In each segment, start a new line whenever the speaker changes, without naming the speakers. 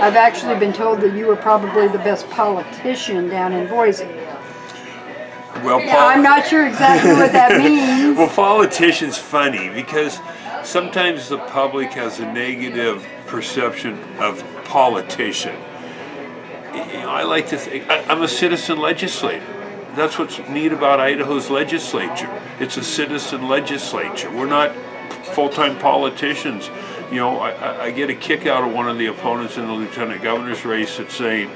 I've actually been told that you were probably the best politician down in Boise.
Well,
I'm not sure exactly what that means.
Well, politician's funny because sometimes the public has a negative perception of politician. I like to think I'm a citizen legislator. That's what's neat about Idaho's legislature. It's a citizen legislature. We're not full-time politicians. I get a kick out of one of the opponents in the lieutenant governor's race that's saying,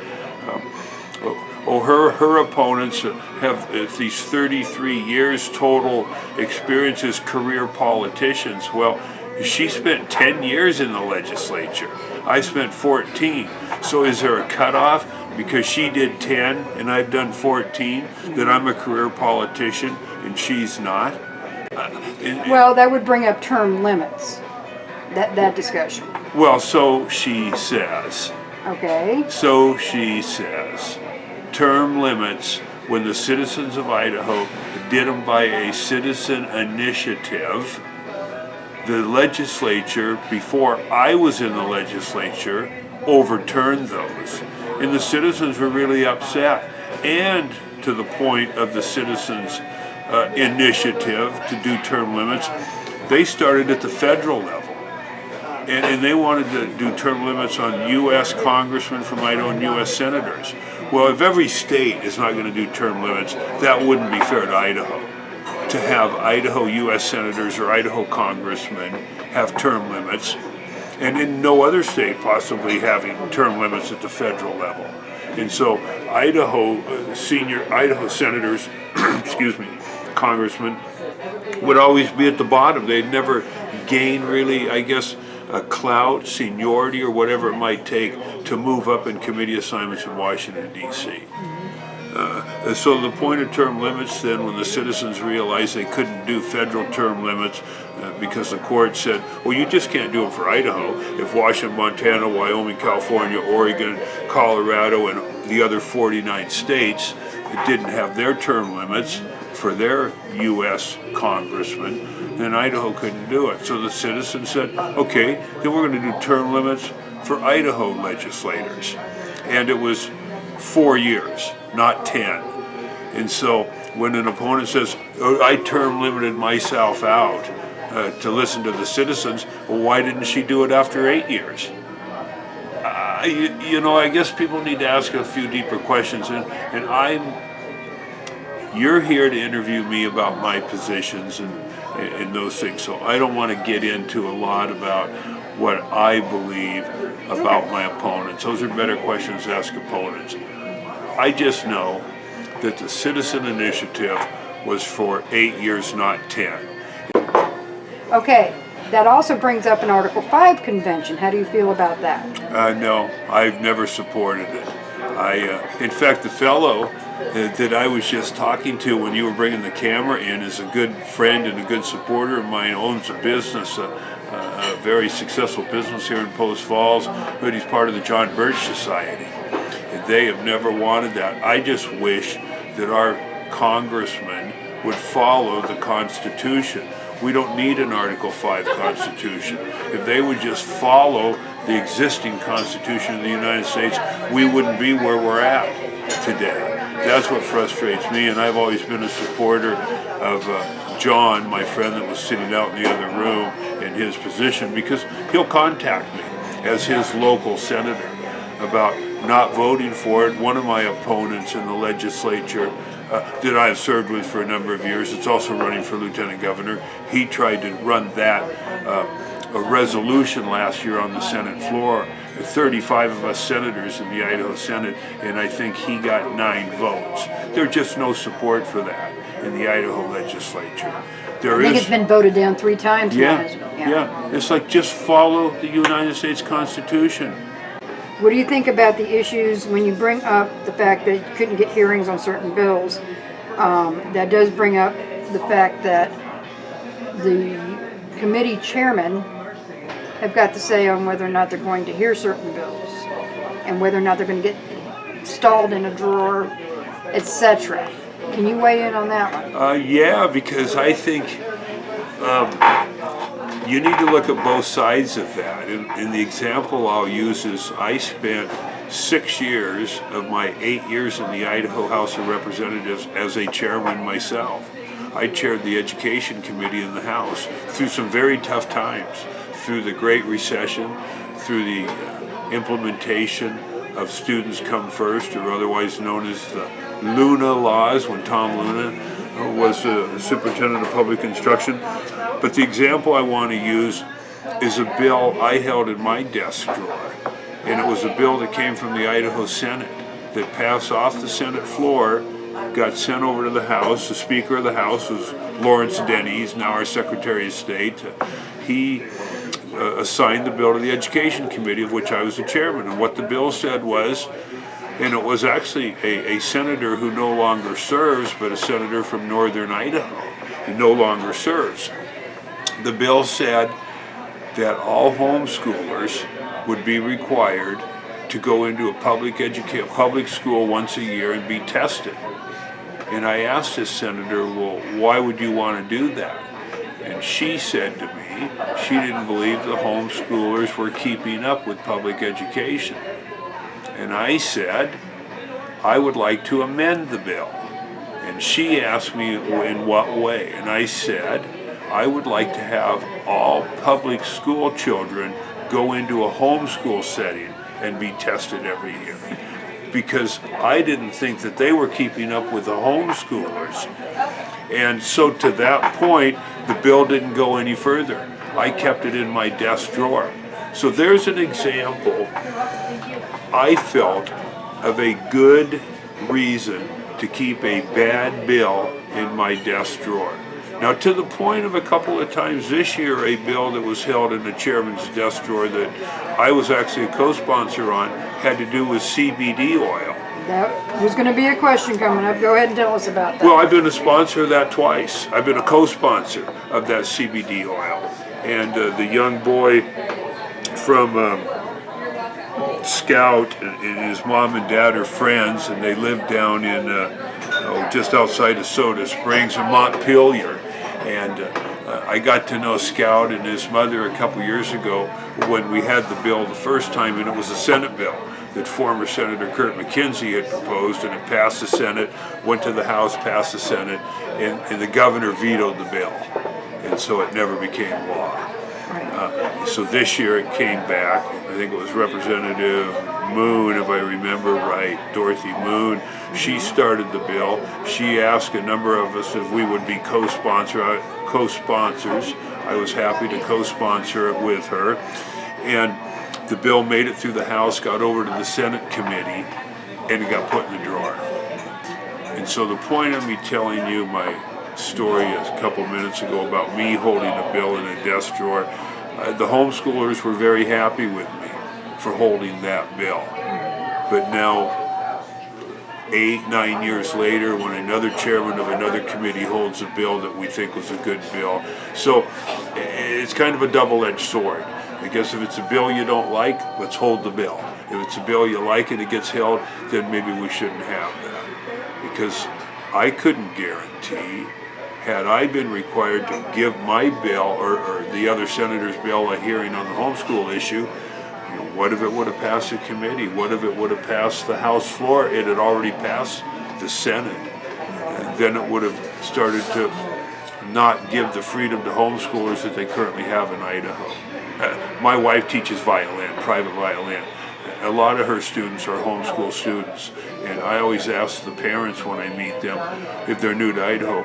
her opponents have these 33 years total experience as career politicians. Well, she spent 10 years in the legislature. I spent 14. So is there a cutoff because she did 10 and I've done 14 that I'm a career politician and she's not?
Well, that would bring up term limits, that discussion.
Well, so she says.
Okay.
So she says. Term limits, when the citizens of Idaho did them by a citizen initiative, the legislature, before I was in the legislature, overturned those. And the citizens were really upset. And to the point of the citizens' initiative to do term limits, they started at the federal level. And they wanted to do term limits on U.S. congressmen from Idaho and U.S. senators. Well, if every state is not going to do term limits, that wouldn't be fair to Idaho. To have Idaho U.S. senators or Idaho congressmen have term limits, and in no other state possibly having term limits at the federal level. And so Idaho senators, excuse me, congressmen, would always be at the bottom. They'd never gain really, I guess, clout, seniority, or whatever it might take to move up in committee assignments in Washington, D.C. So the point of term limits then, when the citizens realized they couldn't do federal term limits because the court said, well, you just can't do them for Idaho. If Washington, Montana, Wyoming, California, Oregon, Colorado, and the other 49 states didn't have their term limits for their U.S. congressmen, then Idaho couldn't do it. So the citizens said, okay, then we're going to do term limits for Idaho legislators. And it was 4 years, not 10. And so when an opponent says, oh, I term limited myself out to listen to the citizens, well, why didn't she do it after 8 years? I guess people need to ask a few deeper questions. You're here to interview me about my positions and those things, so I don't want to get into a lot about what I believe about my opponents. Those are better questions to ask opponents. I just know that the citizen initiative was for 8 years, not 10.
Okay, that also brings up an Article 5 convention. How do you feel about that?
No, I've never supported it. In fact, the fellow that I was just talking to when you were bringing the camera in is a good friend and a good supporter of mine, owns a business, a very successful business here in Post Falls, but he's part of the John Birch Society. And they have never wanted that. I just wish that our congressmen would follow the Constitution. We don't need an Article 5 Constitution. If they would just follow the existing Constitution of the United States, we wouldn't be where we're at today. That's what frustrates me, and I've always been a supporter of John, my friend that was sitting out in the other room, in his position, because he'll contact me as his local senator about not voting for it. One of my opponents in the legislature that I've served with for a number of years, it's also running for lieutenant governor, he tried to run that a resolution last year on the Senate floor. 35 of us senators in the Idaho Senate, and I think he got 9 votes. There's just no support for that in the Idaho legislature.
I think it's been voted down 3 times.
Yeah. It's like, just follow the United States Constitution.
What do you think about the issues when you bring up the fact that you couldn't get hearings on certain bills? That does bring up the fact that the committee chairmen have got to say on whether or not they're going to hear certain bills and whether or not they're going to get stalled in a drawer, etc. Can you weigh in on that one?
Yeah, because I think, you need to look at both sides of that. And the example I'll use is I spent 6 years of my 8 years in the Idaho House of Representatives as a chairman myself. I chaired the Education Committee in the House through some very tough times, through the Great Recession, through the implementation of Students Come First, or otherwise known as the Luna laws, when Tom Luna was the superintendent of public instruction. But the example I want to use is a bill I held in my desk drawer. And it was a bill that came from the Idaho Senate that passed off the Senate floor, got sent over to the House. The Speaker of the House was Lawrence Denny, he's now our Secretary of State. He assigned the bill to the Education Committee, of which I was the chairman. And what the bill said was, and it was actually a senator who no longer serves, but a senator from northern Idaho who no longer serves. The bill said that all homeschoolers would be required to go into a public school once a year and be tested. And I asked this senator, well, why would you want to do that? And she said to me, she didn't believe the homeschoolers were keeping up with public education. And I said, I would like to amend the bill. And she asked me in what way. And I said, I would like to have all public school children go into a homeschool setting and be tested every year. Because I didn't think that they were keeping up with the homeschoolers. And so to that point, the bill didn't go any further. I kept it in my desk drawer. So there's an example, I felt, of a good reason to keep a bad bill in my desk drawer. Now, to the point of a couple of times this year, a bill that was held in the chairman's desk drawer that I was actually a co-sponsor on had to do with CBD oil.
That was going to be a question coming up. Go ahead and tell us about that.
Well, I've been a sponsor of that twice. I've been a co-sponsor of that CBD oil. And the young boy from Scout and his mom and dad are friends, and they live down in just outside of Soda Springs in Montpelier. And I got to know Scout and his mother a couple years ago when we had the bill the first time, and it was a Senate bill that former Senator Kurt McKenzie had proposed, and it passed the Senate, went to the House, passed the Senate, and the governor vetoed the bill. And so it never became law. So this year it came back. I think it was Representative Moon, if I remember right, Dorothy Moon. She started the bill. She asked a number of us if we would be co-sponsors. I was happy to co-sponsor it with her. And the bill made it through the House, got over to the Senate committee, and it got put in the drawer. And so the point of me telling you my story a couple minutes ago about me holding a bill in a desk drawer, the homeschoolers were very happy with me for holding that bill. But now, 8-9 years later, when another chairman of another committee holds a bill that we think was a good bill. So it's kind of a double-edged sword. I guess if it's a bill you don't like, let's hold the bill. If it's a bill you like and it gets held, then maybe we shouldn't have that. Because I couldn't guarantee, had I been required to give my bill or the other senator's bill a hearing on the homeschool issue, what if it would have passed the committee? What if it would have passed the House floor? It had already passed the Senate. And then it would have started to not give the freedom to homeschoolers that they currently have in Idaho. My wife teaches violin, private violin. A lot of her students are homeschool students, and I always ask the parents when I meet them, if they're new to Idaho,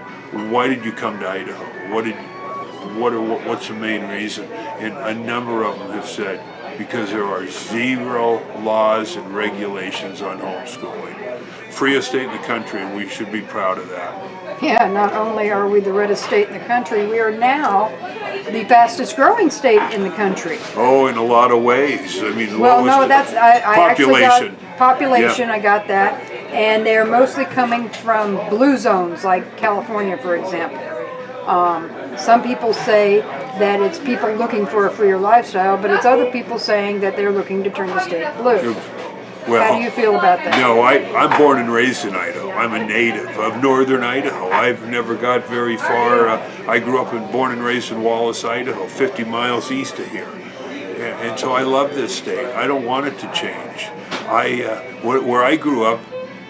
why did you come to Idaho? What's the main reason? And a number of them have said, because there are 0 laws and regulations on homeschooling. Freest state in the country, and we should be proud of that.
Yeah, not only are we the reddest state in the country, we are now the fastest growing state in the country.
Oh, in a lot of ways. I mean,
well, no, that's I actually got population.
Yeah.
I got that, and they're mostly coming from blue zones like California, for example. Some people say that it's people looking for a freer lifestyle, but it's other people saying that they're looking to turn the state blue.
Well,
How do you feel about that?
No, I'm born and raised in Idaho. I'm a native of northern Idaho. I've never got very far. I grew up and born and raised in Wallace, Idaho, 50 miles east of here. And so I love this state. I don't want it to change. Where I grew up,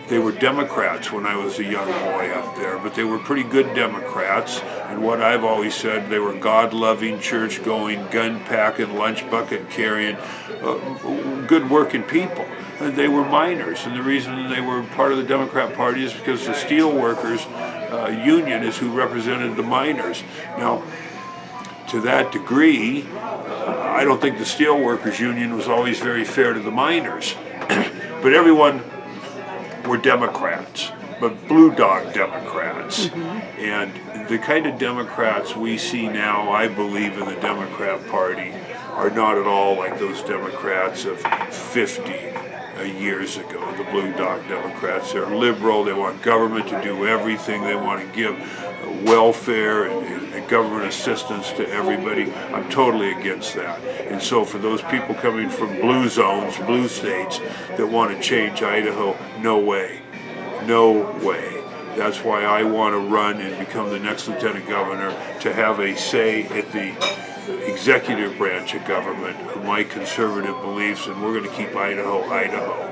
they were Democrats when I was a young boy up there, but they were pretty good Democrats. And what I've always said, they were God-loving, church-going, gun-packing, lunch bucket carrying, good working people. And they were miners, and the reason they were part of the Democrat Party is because the steel workers union is who represented the miners. Now, to that degree, I don't think the steel workers union was always very fair to the miners, but everyone were Democrats, but blue dog Democrats. And the kind of Democrats we see now, I believe, in the Democrat Party are not at all like those Democrats of 50 years ago, the blue dog Democrats. They're liberal, they want government to do everything, they want to give welfare and government assistance to everybody. I'm totally against that. And so for those people coming from blue zones, blue states, that want to change Idaho, no way. No way. That's why I want to run and become the next lieutenant governor, to have a say at the executive branch of government of my conservative beliefs, and we're going to keep Idaho, Idaho.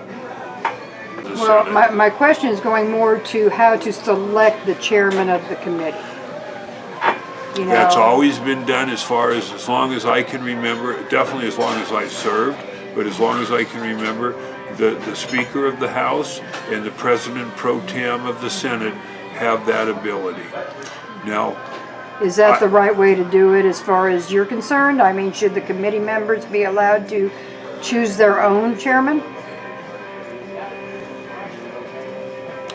Well, my question is going more to how to select the chairman of the committee. You know,
that's always been done as long as I can remember, definitely as long as I've served, but as long as I can remember, the Speaker of the House and the President Pro Tem of the Senate have that ability. Now,
is that the right way to do it as far as you're concerned? I mean, should the committee members be allowed to choose their own chairman?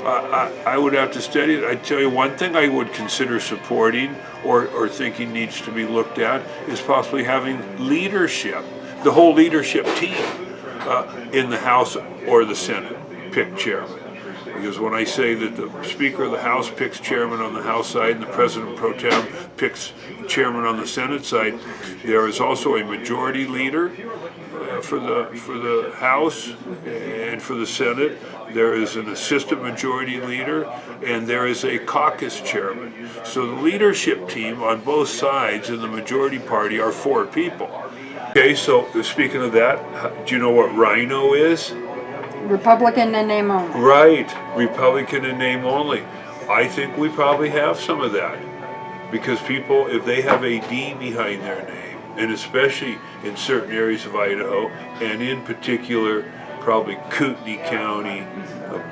I would have to study it. I tell you, one thing I would consider supporting or thinking needs to be looked at is possibly having leadership, the whole leadership team in the House or the Senate pick chairman. Because when I say that the Speaker of the House picks chairman on the House side and the President Pro Tem picks chairman on the Senate side, there is also a majority leader for the House and for the Senate. There is an assistant majority leader, and there is a caucus chairman. So the leadership team on both sides in the majority party are 4 people. Okay, so speaking of that, do you know what rhino is?
Republican in name only.
Right, Republican in name only. I think we probably have some of that, because people, if they have a D behind their name, and especially in certain areas of Idaho, and in particular probably Kootenai County,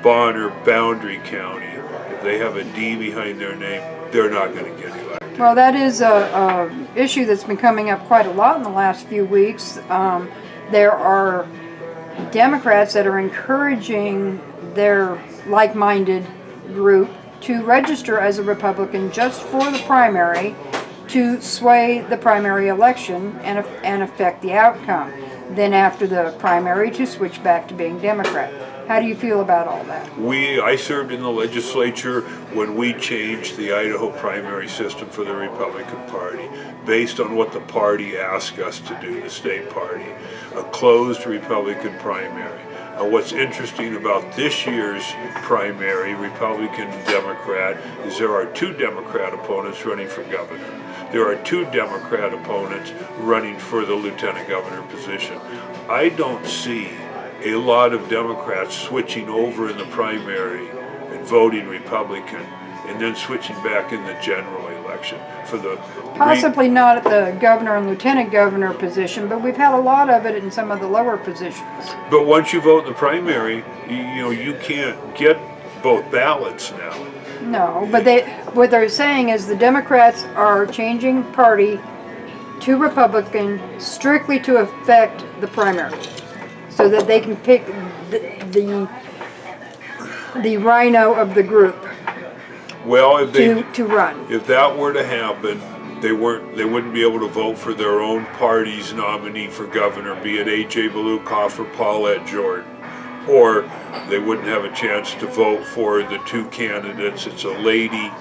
Bonner, Boundary County, if they have a D behind their name, they're not going to get elected.
Well, that is a issue that's been coming up quite a lot in the last few weeks. There are Democrats that are encouraging their like-minded group to register as a Republican just for the primary, to sway the primary election and affect the outcome. Then after the primary, to switch back to being Democrat. How do you feel about all that?
I served in the legislature when we changed the Idaho primary system for the Republican Party, based on what the party asked us to do, the state party, a closed Republican primary. What's interesting about this year's primary, Republican and Democrat, is there are 2 Democrat opponents running for governor. There are 2 Democrat opponents running for the lieutenant governor position. I don't see a lot of Democrats switching over in the primary and voting Republican and then switching back in the general election for the
possibly not at the governor and lieutenant governor position, but we've had a lot of it in some of the lower positions.
But once you vote in the primary, you can't get both ballots now.
No, but what they're saying is the Democrats are changing party to Republican strictly to affect the primary, so that they can pick the rhino of the group.
Well, if
to run.
If that were to happen, they wouldn't be able to vote for their own party's nominee for governor, be it A.J. Belukoff or Paulette Jordan. Or they wouldn't have a chance to vote for the 2 candidates. It's a lady,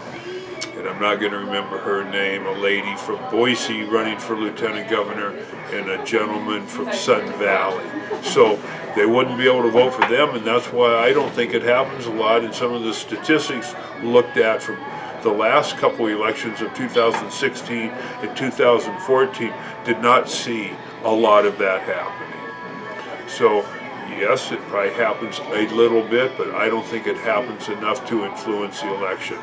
and and I'm not going to remember her name, a lady from Boise running for lieutenant governor, and a gentleman from Sun Valley. So they wouldn't be able to vote for them, and that's why I don't think it happens a lot. And some of the statistics looked at from the last couple elections of 2016 and 2014 did not see a lot of that happening. So yes, it probably happens a little bit, but I don't think it happens enough to influence the election.